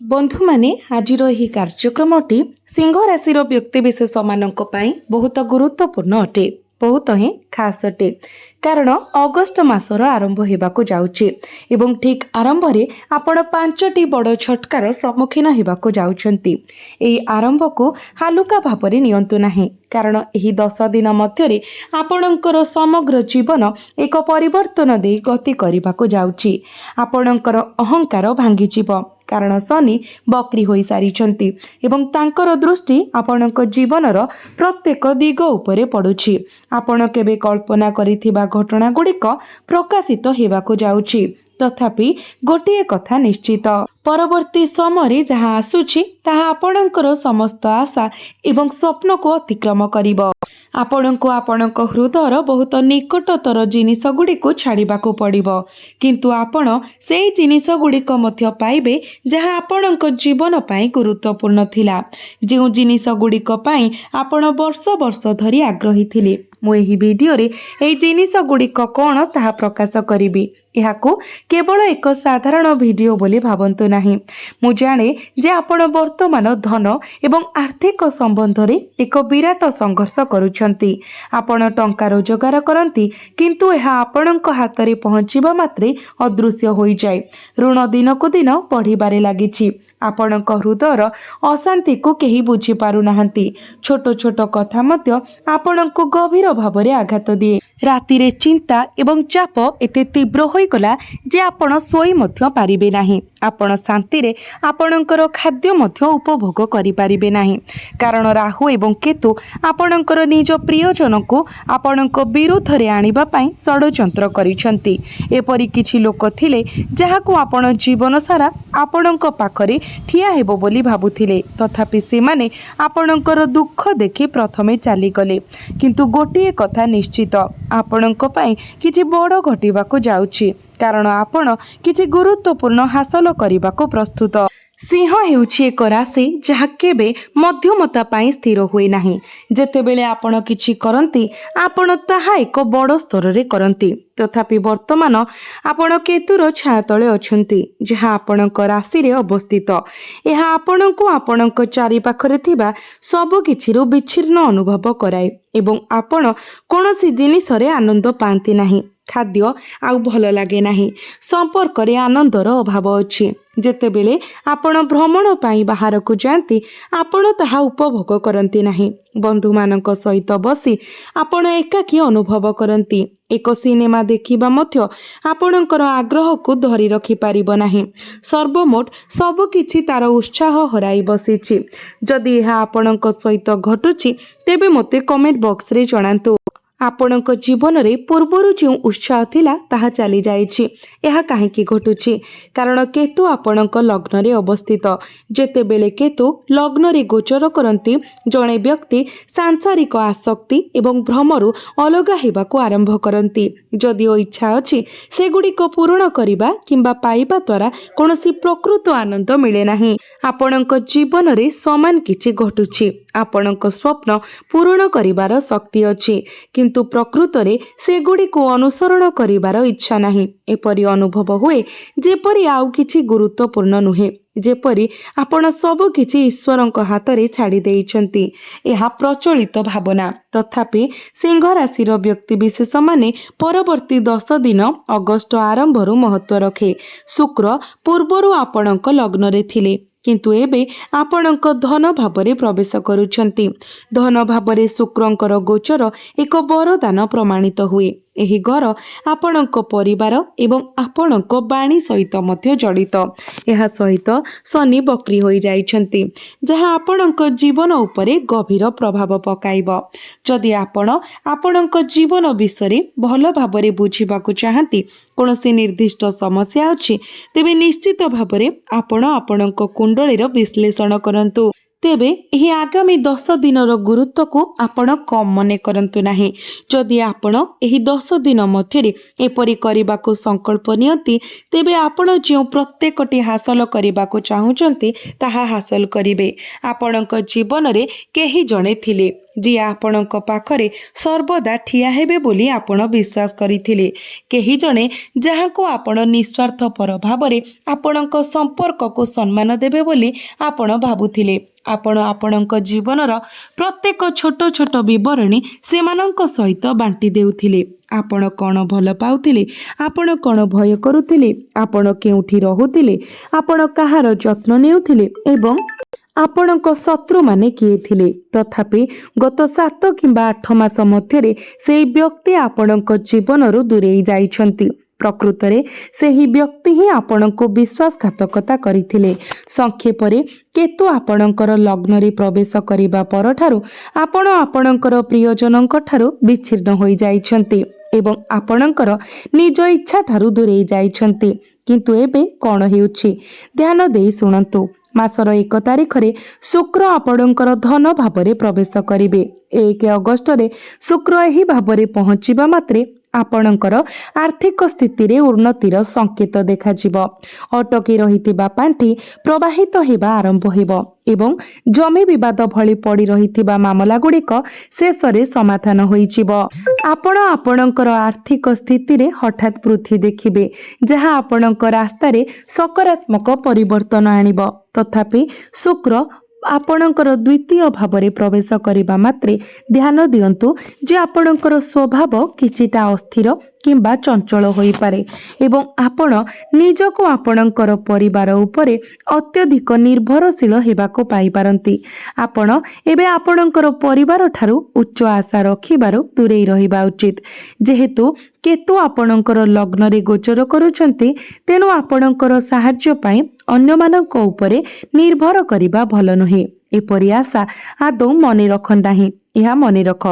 बंधु माने आजिर एही कार्यक्रमटी सिंह राशि व्यक्तिविशेष मानक पई बहुत गुरुत्वपूर्ण अटे। बहुत ही खास अटे कारण अगस्त मासर आरंभ हेबाकु जाउछि एवं ठीक आरंभ रे आपण 5टी बड़ झटकार सम्मुखीन हेबाकु जाउछंती। एही आरंभ को हालुका भाबरे नियंतु नाही कारण एही 10 दिन मध्यरे आपणकर समग्र जीवन एक परिवर्तन दे गति करिबाकु जाउछि। आपणकर अहंकार भांगी जीव कारण शनि बक्री होई सारिछंती एवं तांकर दृष्टि आपणक जीवनर प्रत्येक दिग उपरे पड़ुछि। आपण केबे कल्पना करिथिबा घटना गुड़िक प्रकाशित हेबाकु जाउछि। तथापि गोटिए कथा निश्चित, परवर्ती समय जहाँ आसुछि ताहा आपणकर समस्त आशा एवं स्वप्न को अतिक्रम करिब। आपणको आपणक हृदयर बहुत निकटतर जिनिस गुड़िक छाड़िबाकु पड़िबो, किंतु आपण से जिनिस गुड़िक मध्य पाइबे जहाँ आपणक जीवन पाई गुरुत्वपूर्ण थिला। जो जिनिस गुड़िक पाई आपण वर्ष वर्ष धरी आग्रही थिले। मु एही वीडियो रे एही जिनिस गुड़िक कोन ताहा प्रकाश करिबी। एहाकु केवल एक साधारण वीडियो बोली भाबंतु नाही। मु जाने जे आपण वर्तमान धन एवं आर्थिक संबंध रे एक विराट संघर्ष करूछंती। आपण टंका रोजगार करंती किंतु एहा आपणक हाथ रे पहुंचीबा मात्रे अदृश्य होई जाय। ऋण दिनकु दिन बढ़िबारे लागिछि। आपणक हृदयर अशांति को केही बुझी पारु नाहंती। छोट छोट कथा मध्य आपणक गभीर भावरे आघात दिए। राति रे चिंता एवं चाप एते तीव्र होई गला जे आपण सोई मध्य पारिबे नाही। आपण शांति रे आपणकर खाद्य मध्य उपभोग करि पारिबे नाही कारण राहु एवं केतु आपणकर निज प्रियजन को आपणक विरुद्ध रे आनिबा पई षडयंत्र करिसंती। एपरि किछि लोक थिले जाहाकू आपण जीवन सारा आपणक पाखरे ठिया हेबो बोली भाबुथिले, तथापि से माने आपणकर दुख देखि प्रथमे चाली गले। किंतु गोटिए कथा निश्चित, आपणक पई किछि बड़ घटिबाकू जाउछि कारण आपण किछि गुरुत्वपूर्ण हासिल करिबाकू प्रस्तुत। सिंह हेउछि एक राशि जहा केबे मध्यमता पाई स्थिर हुए नाही। जेतेबेले आपण किछि करंती आपण ताहा एक बड़ स्तर रे करंती, तथापि वर्तमान आपण केतुर छाया तळे अछंती जहा आपणक राशि रे अवस्थित। एहा आपणको आपणक चारि पाखरे थिबा सब किछिरु विच्छिन्न अनुभव कराए एवं आपण कोनोसी जिनिस रे आनंद पांती नाही। खाद्य आउ भल लगे नाही, संपर्क रे आनंदर अभाव अछि। जेतेबेले आपण भ्रमण पाई बाहर को जांती आपण ताहा उपभोग करंती नाही। बंधु मानक सहित बसी आपण एकाकी अनुभव करंती। एक सिनेमा देखिबा मध्य आपणकर आग्रह को धरी रखि पारिबो नाही। सर्वमोट सब किछि तार उत्साह हराई बसिछि। जदि एहा आपणक सहित घटुछि तेबे मते कमेंट बॉक्स रे जणांतु। आपणक जीवन रे पूर्वरु जो उत्साह थिला ताहा चली जाइछि। एहा काहेकि घटुछि कारण केतु आपणक लग्न रे अवस्थित। जेतेबेले केतु लग्न रे गोचर करंती जणे व्यक्ति सांसारिक आसक्ति एवं भ्रमरु अलगा हेबाकू आरंभ करंती। जदिओ इच्छा अछि सेगुड़िक पूर्ण करिबा किंबा पाइबा द्वारा कोनोसी प्रकृत आनंद मिले नाही। आपणक जीवन रे समान किछि घटुछि। आपणक स्वप्न पूर्ण करिबार शक्ति अछि किंतु प्रकृत रे सेगुड़ी को अनुसरण करिबार इच्छा नाही। एपरि अनुभव हुए जेपरि आउ किछि गुरुत्वपूर्ण नुहे, जेपरि आपण सब किछि ईश्वरक हाथ रे छाड़ी देइछंती। एहा प्रचलित भावना। तथापि सिंह राशि व्यक्ति विशेष माने परवर्ती 10 दिन अगस्त आरंभरु महत्व रखे। शुक्र पूर्वरु आपणक लग्न रे थिले किंतु एबे आपणक धन भावरे प्रवेश करुछंती। धन भावरे शुक्रंकर गोचर एक वरदान प्रमाणित हुए। एही घर आपणक परिवार एवं आपणक बाणी सहित मध्य जड़ित। एहा सहित शनि बक्री होई जाइछंती जहा आपणक जीवन उपरे गभीर प्रभाव पकाइब। जदि आपण आपणक जीवन विषय भल भावरे बुझिबाकू चाहंती कोनोसी निर्दिष्ट समस्या अछि तेबे निश्चित भावरे आपण आपणक कुंडलीर विश्लेषण करंतु। तेबे एही आगामी 10 दिनर गुरुत्व को आपण कम मने करंतु नाही। जदि आपण एही 10 दिन मध्यरे एपरि करिबाकू संकल्प नियंती तेबे आपण जे प्रत्येकटी हासिल करिबाकू चाहुचंती ताहा हासिल करिवे। आपणक जीवन रे केही जणे थिले जी आपणक पाखरे सर्वदा ठिया हेबे बोली आपण विश्वास करथिले केही जणे जहाको आपण निस्वार्थपर भावरे आपणक संपर्क को सम्मान देबे बोली आपण भाबुथिले आपण आपणक जीवनर प्रत्येक छोट छोट विवरणी सेमानंक सहित बांटी देउथिले आपण कौन भल पाउथिले आपण कौन भय करुथिले आपण केउठी रहुथिले आपण काहार जत्न नेउथिले एवं आपणक शत्रु माने किए थिले तथापि गत 7 किंबा 8 मास मध्यरे सेही व्यक्ति आपणक जीवनरु दूरेई जाइछंती प्रकृतरे सेही व्यक्ति ही आपणको विश्वासघातकता करिथिले संक्षेपरे केतु आपणकर लग्नरे प्रवेश करिबा परठारु आपण आपणकर प्रियजनक ठारु विच्छिन्न होई जाइछंती एवं आपणकर निज इच्छा ठारु दूरेई जाइछंती किंतु एबे कोन हेउछि ध्यान देई सुनंतु मासर 1 तारिखरे शुक्र आपणकर धन भावरे प्रवेश करिवे 1 अगस्ट रे शुक्र एही भावरे पहुंचिबा मात्रे आपणकर आर्थिक स्थिति रे उन्नतिर संकेत देखाजिब अटकी रहितिबा पांठी प्रवाहित हेबा आरंभ हेबो एवं जमी विवाद भली पड़ी रहितिबा मामला गुड़िक शेष रे समाधान होइजिब आपण आपणकर आर्थिक स्थिति रे हठात वृद्धि देखिबे जहा आपणक रास्ता रे सकारात्मक परिवर्तन आनिब तथापि शुक्र आपणकर द्वितीय भावरे प्रवेश करिबा मात्रे ध्यान दियंतु जे आपणकर स्वभाव किछिटा अस्थिर किंबा चंचल होई पारे एवं आपण निजको आपणकर परिवार उपरे अत्यधिक निर्भरशील हेबाको पाई पारंती आपण एबे आपणकर परिवार ठारू उच्च आशा रखिबारो दूरेई रहिबा उचित जेहेतु केतु आपणकर लग्न रे गोचर करूछंती तेनु आपणकर सहाय्य पाई अन्यमानक उपरे निर्भर करिबा भल नहे एपरि आशा आदौ मने रखंदाही यह मने रख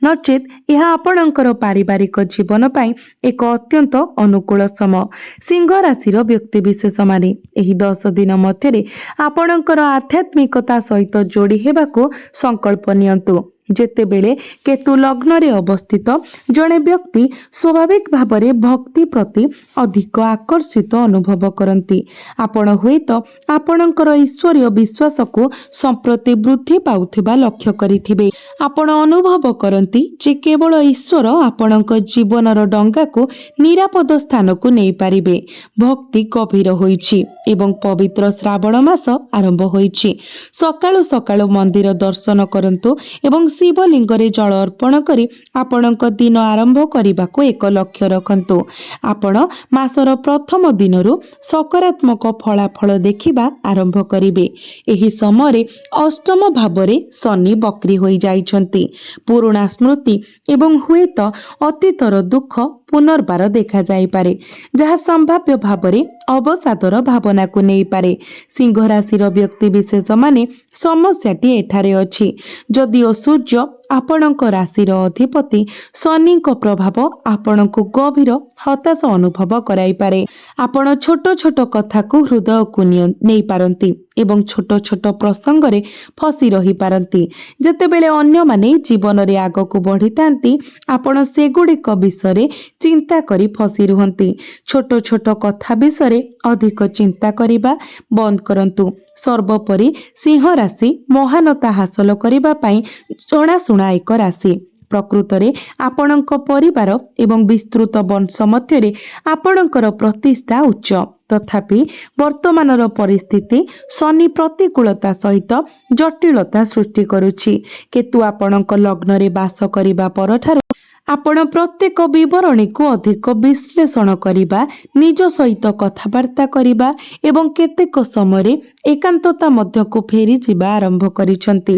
नचेत यह आपणकर पारिवारिक जीवन पाई एक अत्यंत अनुकूल समय सिंह राशि व्यक्ति विशेष माने एही 10 दिन मध्यरे आपणकर आध्यात्मिकता सहित जोड़ी हेबाको संकल्प नियंतु जेतेबेले केतु लग्न रे अवस्थित जड़े व्यक्ति स्वाभाविक भावरे भक्ति प्रति अधिक आकर्षित अनुभव करती आपण हुएत आपणकर ईश्वरीय विश्वास को संप्रति वृद्धि पाउथिबा लक्ष्य करिथिबे आपण अनुभव करती जे केवल ईश्वर आपणक जीवनर डंगा को निरापद स्थान को नहीं पारिबे भक्ति गभीर होईछि एवं पवित्र श्रावण मास आरंभ होईछि सकाळु सकाळु मंदिर दर्शन करंतु एवं शिवलिंग रे जल अर्पण करी आपणक दिन आरंभ करने एक लक्ष्य रखंतु आपण मासर प्रथम दिनरु सकारात्मक फलाफल देखिबा आरंभ करिवे एही समय अष्टम भावरे शनि बक्री होई जाइछंती पुराणा स्मृति एवं हुएत अतीतर दुख पुनर्बार देखा जाई पारे जहाँ संभाव्य भावरे अवसादर भावना को नहीं पारे सिंह राशि व्यक्ति विशेष माने समस्याटी एठारे अछि जदिओ सूर्य आपणक राशिर अधिपति शनि प्रभाव आपणक गभीर हताश अनुभव कराई पारे आपण छोट छोट कथा को हृदय को नहीं पारंती एवं छोट छोट प्रसंग रे फसी रही पारंती जेतेबेले अन्य माने जीवन रे आग को बढ़ी तांती आपण सेगुड़िक विषय चिंता करी फसी रुहंती छोट छोट कथा विषय अधिक चिंता करिबा बंद करंतु सर्वोपरि सिंह राशि महानता हासिल करिबा पई जणाशुणा एक राशि प्रकृतरे आपणक परिवार एवं विस्तृत वंश मध्यरे आपणकर प्रतिष्ठा उच्च तथापि वर्तमानर परिस्थिति शनि प्रतिकूलता सहित जटिलता सृष्टि करुछि केतु आपणक लग्न रे वास करिबा परठारु आपण प्रत्येक विवरणी को अधिक विश्लेषण करिबा निज सहित कथबार्ता करिबा एवं केतेक समय एकांतता मध्य को फेरी जिबा आरंभ करिसंती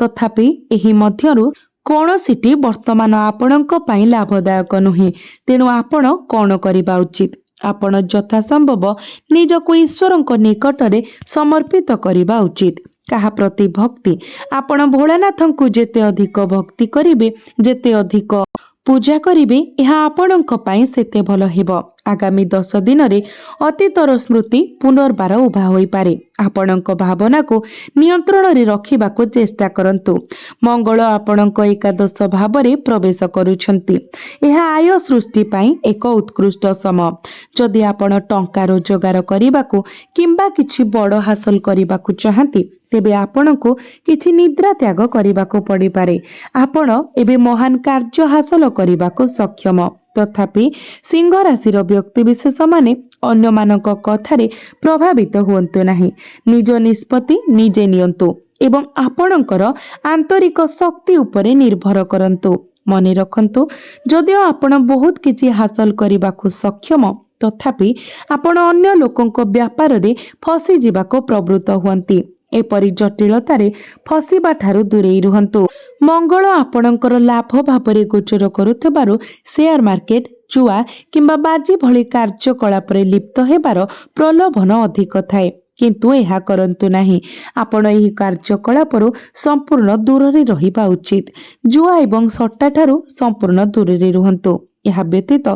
तथापि एही मध्यरु कौनसीटी वर्तमान आपणक पई लाभदायक नुहे तेणु आपण कौन करिबा उचित आपण यथासंभव निजको ईश्वरक निकटरे समर्पित करिबा उचित कहा प्रति भक्ति आपण भोलानाथंकु जेते अधिक भक्ति करिवे जेते अधिक पूजा करिवे यह आपणक पई सेते भल हेबो आगामी 10 दिन रे अतीतर स्मृति पुनर्बार उभा होई पारे। आपणक भावना को नियंत्रण रे रखिबा को चेष्टा करंतु। मंगल आपणक एकादश भावरे प्रवेश करूछंती। एहा आय सृष्टि पाई एक उत्कृष्ट समय। जदि आपण टंका रोजगार करबा को किंबा किछि बड़ हासिल करबा को चाहंती तेबे आपणको किछि निद्रा त्याग करबाको पड़ी पारे। आपण एबे महान कार्य हासिल करबाको सक्षम। तथापि सिंह राशि व्यक्ति विशेष माने अन्य मानक कथारे प्रभावित हुअन्तु नाही। निज निष्पत्ति निजे नियंतु एवं आपणकर आंतरिक शक्ति उपरे निर्भर करंतु। मने रखंतु जदिओ आपण बहुत किछि हासिल करबाको सक्षम तथापि आपण अन्य लोकंक व्यापार रे फसी जिबाको प्रवृत्त हुअन्ति। एपरि जटिलतारे फसिबा ठारू दूरेई रुहंतु। मंगल आपणकर लाभ भावरे गोचर करुथिबारु शेयर मार्केट जुआ किंबा बाजी भली कार्यकलाप रे लिप्त हेबार प्रलोभन अधिक थाए, किंतु एहा करंतु नाही। आपण एही कार्यकलापरु संपूर्ण दूर रे रहिबा उचित। जुआ एवं सट्टा ठारू संपूर्ण दूर रे रुहंतु। यह व्यतीत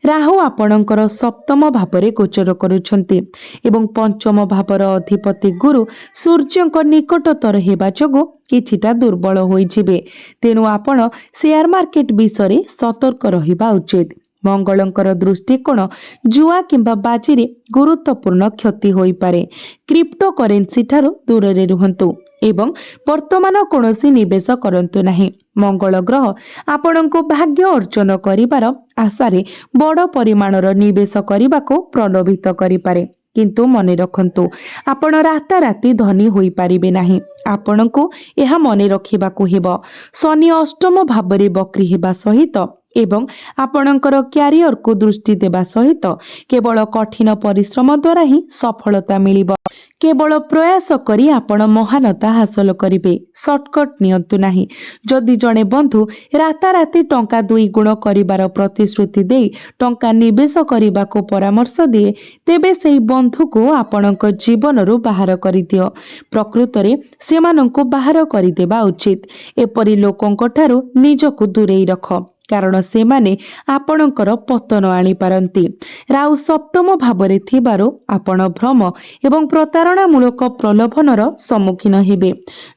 राहु आपणकर सप्तम भावरे गोचर करुछंती एवं पंचम भावर अधिपति गुरु सूर्यंक निकटतर हेबा जोगु किछिटा दुर्बल होई जिवे। तेणु आपण शेयर मार्केट विषय सतर्क रहिबा उचित। मंगलंकर दृष्टिकोण जुआ किंबा बाजी रे गुरुत्वपूर्ण क्षति होई पारे। क्रिप्टो करेन्सी ठारू दूर रे रुहंतु एवं वर्तमान कोनोसी निवेश करंतु नाही। मंगल ग्रह आपणको भाग्य अर्जन करिबार आशारे बड़ परिमाणर निवेश करबाको प्रलोभित करि पारे, किंतु मने रखंतु आपण राताराती धनी होई पारिबे नाही। आपणको एहा मने रखिबाको हेबो शनि अष्टम भावरे बक्री हेबा सहित एवं आपणकर क्यारियर को दृष्टि देबा सहित केवल कठिन परिश्रम द्वारा ही सफलता मिलिबो। केवल प्रयास करी आपण महानता हासिल करिवे, शॉर्टकट नियंतु नाही। जदि जणे बंधु राताराती टंका 2 गुण करिबार प्रतिश्रुति देई टंका निवेश करिबाको परामर्श दिए तेबे सेही बंधु को आपणक जीवनरु बाहर करिदियो। प्रकृतरे सेमानंको बाहर करिदेबा उचित। एपरि लोकंक ठारू निजको दूरेई रख, कारण सेमाने आपणकर पतन आनी पारंती। राहु सप्तम भावरे थिबारो आपण भ्रम एवं प्रतारणा मूलक प्रलोभनर सम्मुखीन हेबे।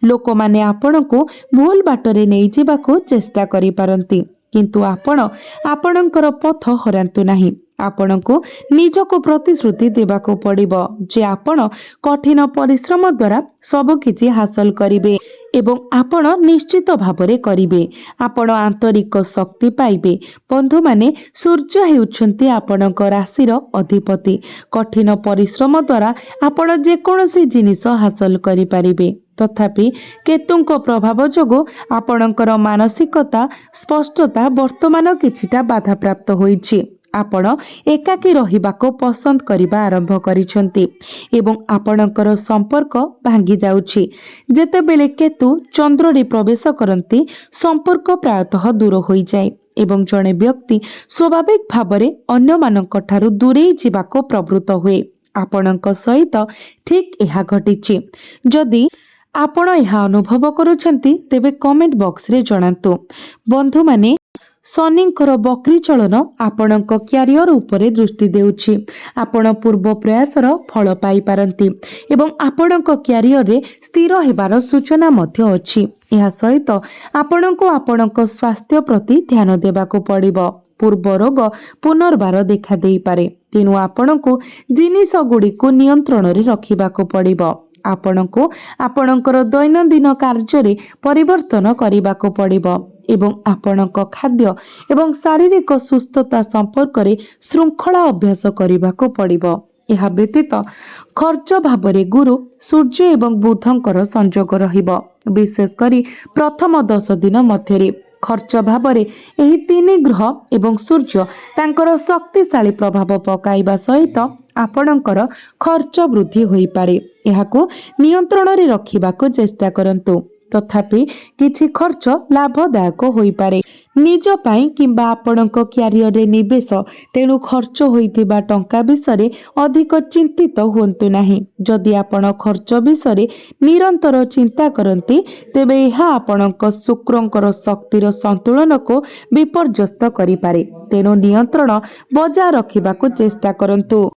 लोक माने आपणको भूल बाटरे नेई जिबाको चेष्टा करि पारंती, किंतु आपण आपणकर पथ हरांतु नाही। आपणको निजको प्रतिश्रुति देबाको पड़िबो जे आपण कठिन परिश्रम द्वारा सब किछि हासिल करिवे एवं आपण निश्चित भावरे करिवे। आपण आंतरिक शक्ति पाइबे। बंधु माने सूर्य हेउछंती आपणक राशिर अधिपति। कठिन परिश्रम द्वारा आपण जे कोनोसी जिनिस हासिल करि पारिबे, तथापि केतुंक प्रभाव जोगु आपणकर मानसिकता स्पष्टता वर्तमान किछिटा बाधा प्राप्त होईछि। आपण एकाकी रहिबाको पसंद करिबा आरंभ करिसंती एवं आपणकर संपर्क भांगी जाउछि। जेतेबेले केतु चंद्र रे प्रवेश करंती संपर्क प्रायतः दूर होई जाय एवं जणे व्यक्ति स्वाभाविक भावरे अन्य मानक ठारू दूरेई जिबाको प्रवृत्त हुए। आपणक सहित ठीक एहा घटिछि। जदि आपण एहा अनुभव करूछंती तेबे कमेंट बॉक्स रे जणांतु। बंधु माने शनिंकर बक्री चलन आपणक क्यारियर उपरे दृष्टि देउछि। आपण पूर्व प्रयासर फल पाई पारंती एवं आपणक क्यारियर रे स्थिर हेबार सूचना मध्य अछि। एहा सहित आपणको आपणक स्वास्थ्य प्रति ध्यान देबाको पड़िबो। पूर्व रोग पुनर्बार देखा देई पारे, तेनु आपणको जिनिस गुडी को नियंत्रण रे रखिबाको पड़िबो। आपणको आपणकर दैनंदिन कार्य रे परिवर्तन करिबाको पड़िबो एवं आपणक खाद्य एवं शारीरिक सुस्थता संपर्क रे श्रृंखला अभ्यास करिबाको पड़िबो। एहा व्यतीत खर्च भावरे गुरु सूर्य एवं बुधंकर संयोग रहिबो। विशेष करी प्रथम 10 दिन मध्यरे खर्च भावरे एही 3 ग्रह एवं सूर्य तांकर शक्तिशाली प्रभाव पकाइबा सहित आपणकर खर्च वृद्धि होई पारे। एहाको नियंत्रण रे रखिबाको चेष्टा करंतु, तथापि किछि खर्च लाभदायक होई पारे। निज पाई किंबा आपणक क्यारियर रे निवेश तेणु खर्च होइथिबा टंका विषय अधिक चिंतित हुंतु नाही। जदि आपण खर्च विषय निरंतर चिंता करती तेबे यह आपणक शुक्रंकर शक्तिर संतुलन को विपर्यस्त करिपारे। तेणु नियंत्रण बजाय रखिबाकू चेष्टा करंतु।